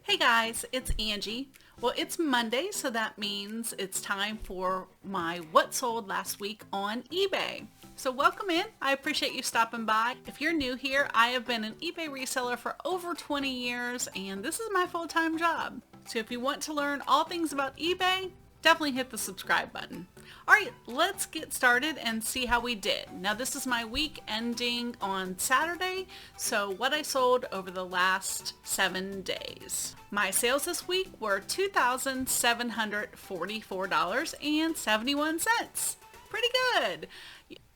Hey guys, it's Angie. Well, it's Monday, so that means it's time for my What Sold Last Week on eBay. So welcome in. I appreciate you stopping by. If you're new here, I have been an eBay reseller for over 20 years, and this is my full-time job. So if you want to learn all things about eBay, definitely hit the subscribe button. All right, let's get started and see how we did. Now this is my week ending on Saturday, so what I sold over the last 7 days. My sales this week were $2,744.71. Pretty good.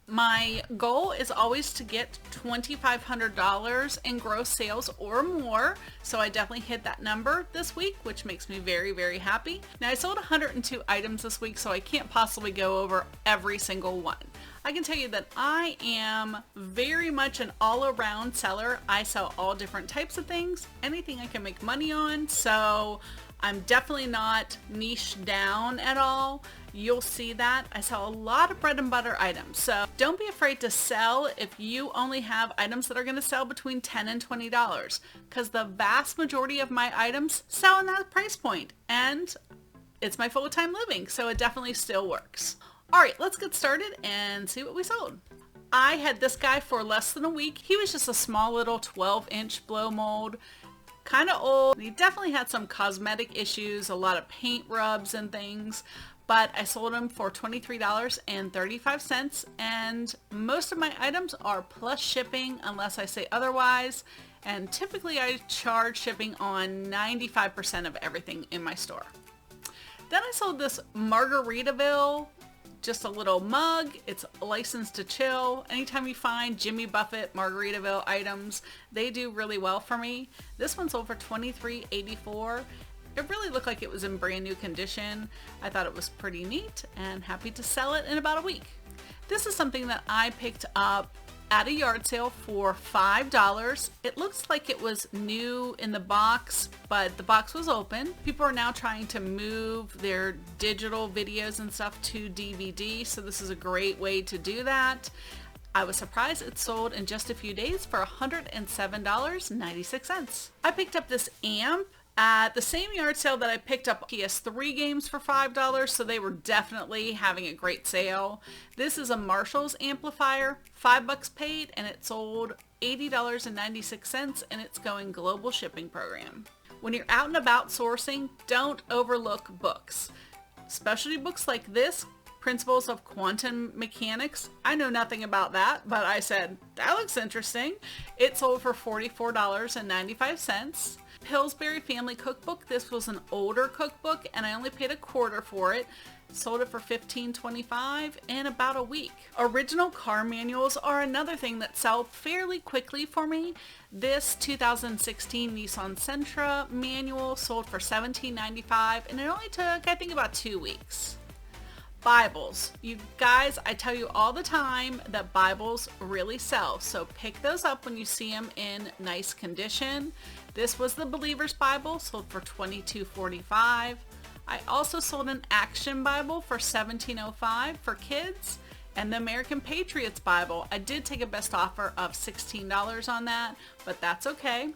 My goal is always to get $2,500 in gross sales or more, so I definitely hit that number this week, which makes me very, very happy. Now I sold 102 items this week, so I can't possibly go over every single one. I can tell you that I am very much an all-around seller. I sell all different types of things, anything I can make money on, so I'm definitely not niched down at all. You'll see that. I sell a lot of bread and butter items, so don't be afraid to sell if you only have items that are going to sell between $10 and $20, because the vast majority of my items sell in that price point, and it's my full-time living, so it definitely still works. All right, let's get started and see what we sold. I had this guy for less than a week. He was just a small little 12-inch blow mold. Kind of old. He definitely had some cosmetic issues, a lot of paint rubs and things, but I sold him for $23.35, and most of my items are plus shipping unless I say otherwise, and typically I charge shipping on 95% of everything in my store. Then I sold this Margaritaville, just a little mug. It's licensed to chill. Anytime you find Jimmy Buffett Margaritaville items, they do really well for me. This one sold for $23.84. It really looked like it was in brand new condition. I thought it was pretty neat and happy to sell it in about a week. This is something that I picked up at a yard sale for $5. It looks like it was new in the box, but the box was open. People are now trying to move their digital videos and stuff to DVD, so this is a great way to do that. I was surprised it sold in just a few days for $107.96. I picked up this amp at the same yard sale that I picked up PS3 games for $5, so they were definitely having a great sale. This is a Marshall's amplifier, $5 paid, and it sold $80.96, and it's going global shipping program. When you're out and about sourcing, don't overlook books. Specialty books like this, Principles of Quantum Mechanics. I know nothing about that, but I said, that looks interesting. It sold for $44.95. Pillsbury Family Cookbook. This was an older cookbook, and I only paid $1/4 for it. Sold it for $15.25 in about a week. Original car manuals are another thing that sell fairly quickly for me. This 2016 Nissan Sentra manual sold for $17.95, and it only took, I think, about 2 weeks. Bibles. You guys, I tell you all the time that Bibles really sell, so pick those up when you see them in nice condition. This was the Believer's Bible, sold for $22.45. I also sold an Action Bible for $17.05 for kids, and the American Patriots Bible. I did take a best offer of $16 on that, but that's okay.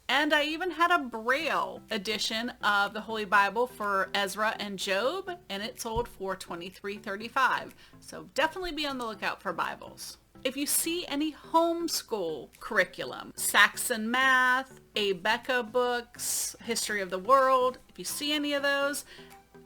And I even had a Braille edition of the Holy Bible for Ezra and Job, and it sold for $23.35. So definitely be on the lookout for Bibles. If you see any homeschool curriculum, Saxon Math, Abeka books, History of the World, if you see any of those,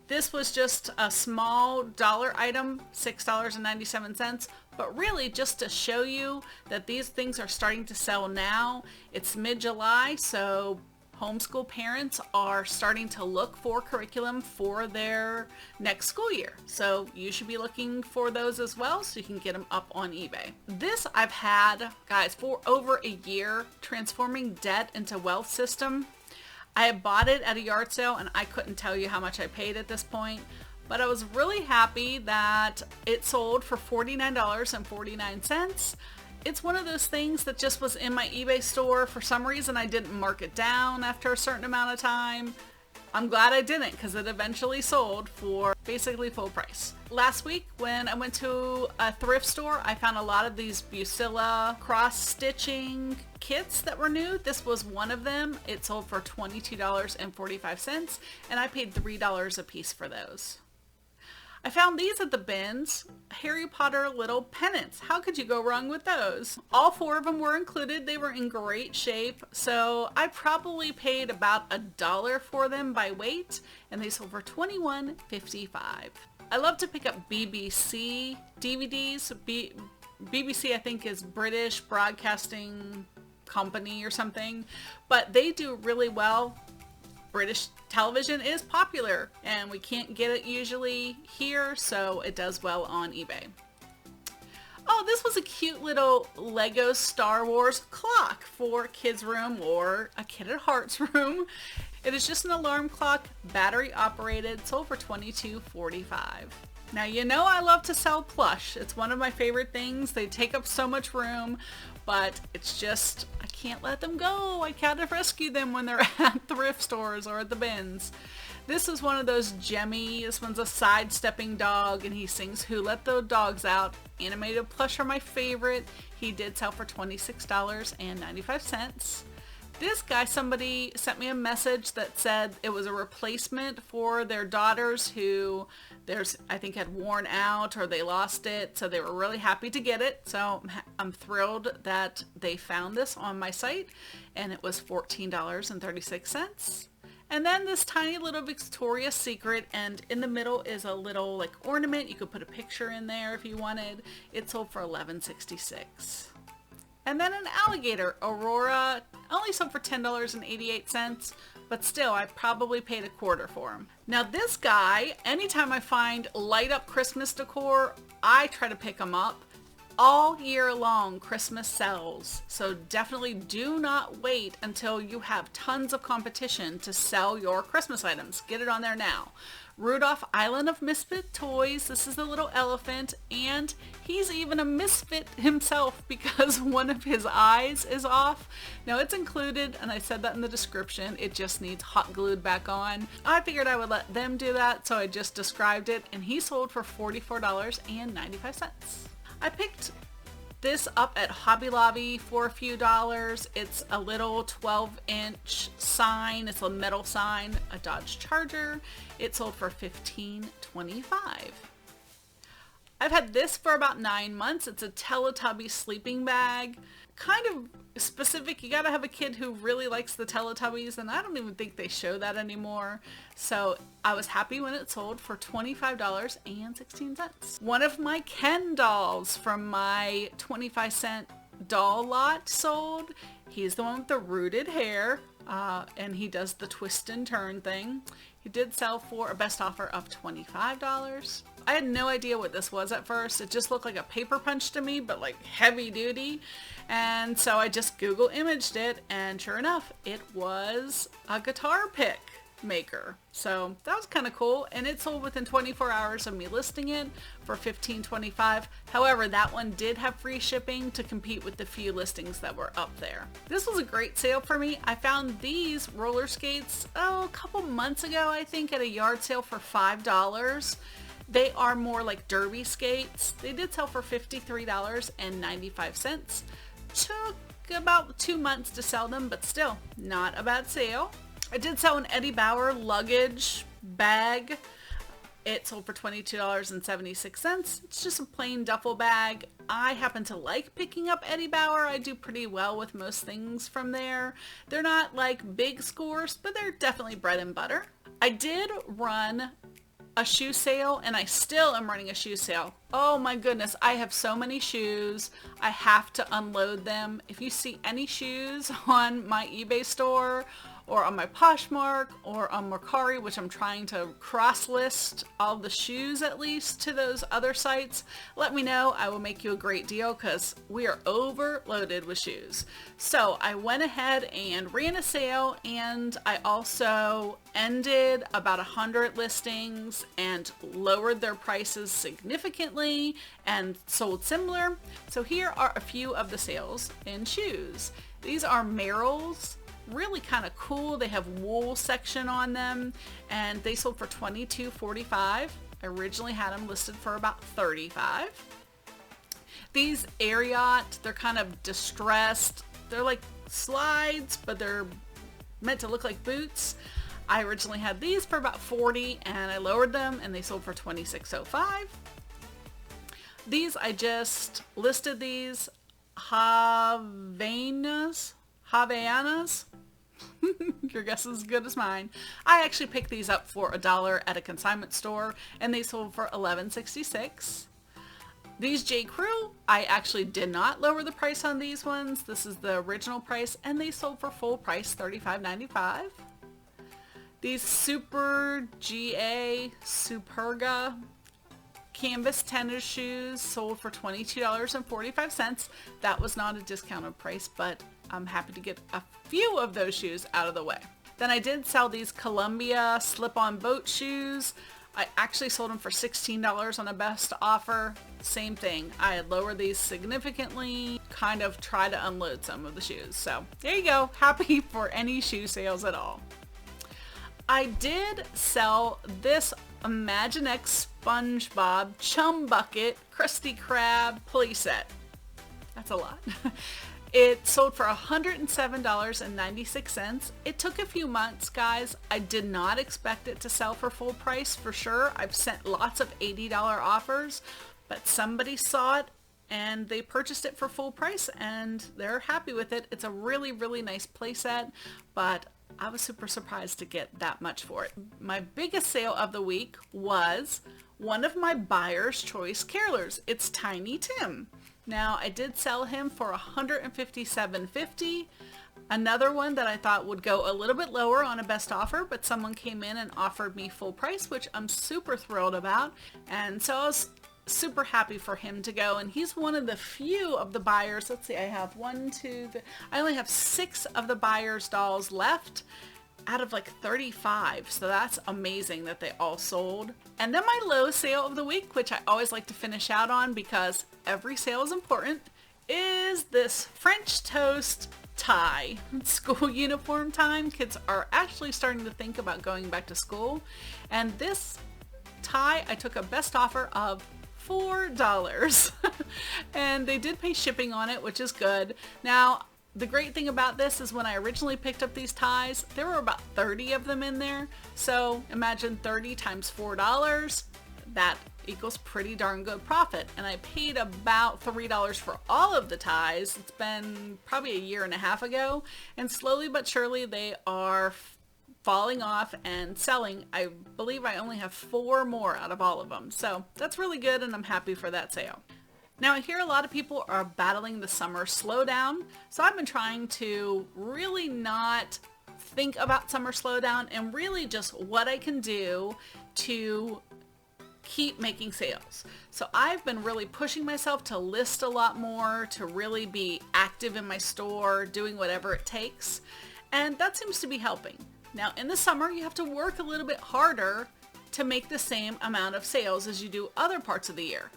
this was just a small dollar item, $6.97, but really just to show you that these things are starting to sell now. It's mid-July, so homeschool parents are starting to look for curriculum for their next school year. So you should be looking for those as well, so you can get them up on eBay. This I've had, guys, for over a year, Transforming Debt into Wealth System. I had bought it at a yard sale, and I couldn't tell you how much I paid at this point, but I was really happy that it sold for $49.49. It's one of those things that just was in my eBay store. For some reason, I didn't mark it down after a certain amount of time. I'm glad I didn't because it eventually sold for basically full price. Last week when I went to a thrift store, I found a lot of these Bucilla cross-stitching kits that were new. This was one of them. It sold for $22.45 and I paid $3 a piece for those. I found these at the bins, Harry Potter little pennants. How could you go wrong with those? All 4 of them were included. They were in great shape. So I probably paid about $1 for them by weight and they sold for $21.55. I love to pick up BBC DVDs. BBC I think is British Broadcasting Company or something, but they do really well. British television is popular and we can't get it usually here, so it does well on eBay. Oh, this was a cute little Lego Star Wars clock for kids' room or a kid at heart's room. It is just an alarm clock, battery operated, sold for $22.45. Now you know I love to sell plush. It's one of my favorite things. They take up so much room, but it's just, I can't let them go. I gotta rescue them when they're at thrift stores or at the bins. This is one of those Jemmy. This one's a sidestepping dog and he sings Who Let the Dogs Out. Animated plush are my favorite. He did sell for $26.95. This guy, somebody sent me a message that said it was a replacement for their daughters who I think had worn out or they lost it. So they were really happy to get it. So I'm thrilled that they found this on my site and it was $14.36. And then this tiny little Victoria's Secret, and in the middle is a little like ornament. You could put a picture in there if you wanted. It sold for $11.66. And then an alligator, Aurora, only sold for $10.88, but still I probably paid $0.25 for him. Now this guy, anytime I find light up Christmas decor, I try to pick him up. All year long Christmas sells, so definitely do not wait until you have tons of competition to sell your Christmas items. Get it on there now. Rudolph Island of Misfit Toys. This is the little elephant, and he's even a misfit himself because one of his eyes is off. Now it's included, and I said that in the description. It just needs hot glued back on. I figured I would let them do that, so I just described it, and he sold for $44.95. I picked this up at Hobby Lobby for a few dollars. It's a little 12-inch sign. It's a metal sign, a Dodge Charger. It sold for $15.25. I've had this for about 9 months. It's a Teletubby sleeping bag. Kind of specific. You gotta have a kid who really likes the Teletubbies, and I don't even think they show that anymore. So I was happy when it sold for $25.16. One of my Ken dolls from my 25-cent doll lot sold. He's the one with the rooted hair, and he does the twist and turn thing. He did sell for a best offer of $25. I had no idea what this was at first. It just looked like a paper punch to me, but like heavy duty. And so I just Google imaged it, and sure enough, it was a guitar pick maker. So that was kind of cool, and it sold within 24 hours of me listing it for $15.25. However, that one did have free shipping to compete with the few listings that were up there. This was a great sale for me. I found these roller skates a couple months ago, I think, at a yard sale for $5. They are more like derby skates. They did sell for $53.95. Took about 2 months to sell them, but still not a bad sale. I did sell an Eddie Bauer luggage bag. It sold for $22.76. It's just a plain duffel bag. I happen to like picking up Eddie Bauer. I do pretty well with most things from there. They're not like big scores, but they're definitely bread and butter. I did run a shoe sale, and I still am running a shoe sale. Oh my goodness, I have so many shoes. I have to unload them. If you see any shoes on my eBay store or on my Poshmark or on Mercari, which I'm trying to cross-list all the shoes at least to those other sites, let me know. I will make you a great deal because we are overloaded with shoes. So I went ahead and ran a sale, and I also ended about 100 listings and lowered their prices significantly and sold similar. So here are a few of the sales in shoes. These are Merrell's Really kind of cool. They have wool section on them, and they sold for $22.45. I originally had them listed for about $35. These Ariat, they're kind of distressed. They're like slides, but they're meant to look like boots. I originally had these for about $40, and I lowered them and they sold for $26.05. These, I just listed these Havaianas. Your guess is as good as mine. I actually picked these up for $1 at a consignment store, and they sold for $11.66. These J. Crew, I actually did not lower the price on these ones. This is the original price, and they sold for full price $35.95. These Super GA Superga canvas tennis shoes sold for $22.45. That was not a discounted price, but I'm happy to get a few of those shoes out of the way. Then I did sell these Columbia slip-on boat shoes. I actually sold them for $16 on a best offer. Same thing. I had lowered these significantly, kind of try to unload some of the shoes. So there you go. Happy for any shoe sales at all. I did sell this Imaginext Spongebob Chum Bucket Krusty Krab Playset. That's a lot. It sold for $107.96. It took a few months, guys. I did not expect it to sell for full price for sure. I've sent lots of $80 offers, but somebody saw it and they purchased it for full price and they're happy with it. It's a really, really nice playset, but I was super surprised to get that much for it. My biggest sale of the week was one of my buyer's choice carolers. It's Tiny Tim. Now, I did sell him for $157.50. Another one that I thought would go a little bit lower on a best offer, but someone came in and offered me full price, which I'm super thrilled about. And so I was super happy for him to go. And he's one of the few of the buyers. Let's see, I have I only have 6 of the buyer's dolls left out of like 35. So that's amazing that they all sold. And then my low sale of the week, which I always like to finish out on because every sale is important, is this French toast tie. It's school uniform time. Kids are actually starting to think about going back to school. And this tie, I took a best offer of $4. And they did pay shipping on it, which is good. Now, the great thing about this is when I originally picked up these ties, there were about 30 of them in there. So imagine 30 times $4. That equals pretty darn good profit. And I paid about $3 for all of the ties. It's been probably a year and a half ago. And slowly but surely they are falling off and selling. I believe I only have 4 more out of all of them. So that's really good and I'm happy for that sale. Now I hear a lot of people are battling the summer slowdown. So I've been trying to really not think about summer slowdown and really just what I can do to keep making sales. So I've been really pushing myself to list a lot more, to really be active in my store, doing whatever it takes. And that seems to be helping. Now in the summer, you have to work a little bit harder to make the same amount of sales as you do other parts of the year.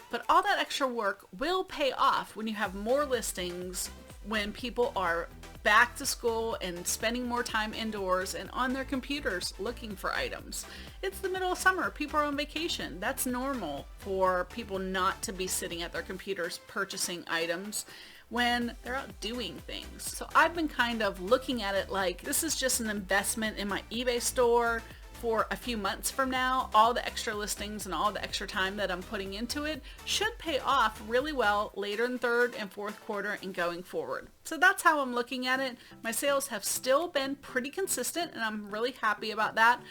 But all that extra work will pay off when you have more listings, when people are back to school and spending more time indoors and on their computers looking for items. It's the middle of summer. People are on vacation. That's normal for people not to be sitting at their computers purchasing items when they're out doing things. So I've been kind of looking at it like this is just an investment in my eBay store for a few months from now. All the extra listings and all the extra time that I'm putting into it should pay off really well later in third and fourth quarter and going forward. So that's how I'm looking at it. My sales have still been pretty consistent and I'm really happy about that.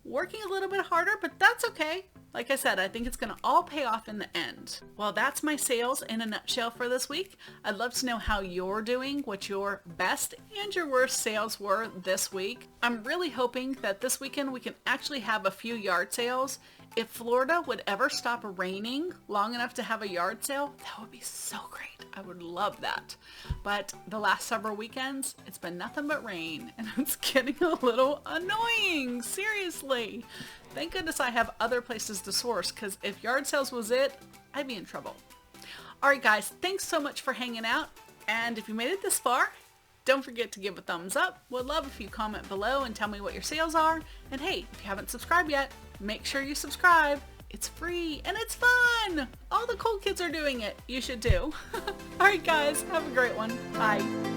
Working a little bit harder, but that's okay. Like I said, I think it's going to all pay off in the end. Well, that's my sales in a nutshell for this week. I'd love to know how you're doing, what your best and your worst sales were this week. I'm really hoping that this weekend we can actually have a few yard sales. If Florida would ever stop raining long enough to have a yard sale, that would be so great. I would love that. But the last several weekends, it's been nothing but rain and it's getting a little annoying. Seriously. Thank goodness I have other places to source because if yard sales was it, I'd be in trouble. All right, guys, thanks so much for hanging out. And if you made it this far, Don't forget to give a thumbs up. Would love if you comment below and tell me what your sales are. And hey, if you haven't subscribed yet, make sure you subscribe. It's free and it's fun. All the cool kids are doing it. You should too. Alright guys, have a great one. Bye.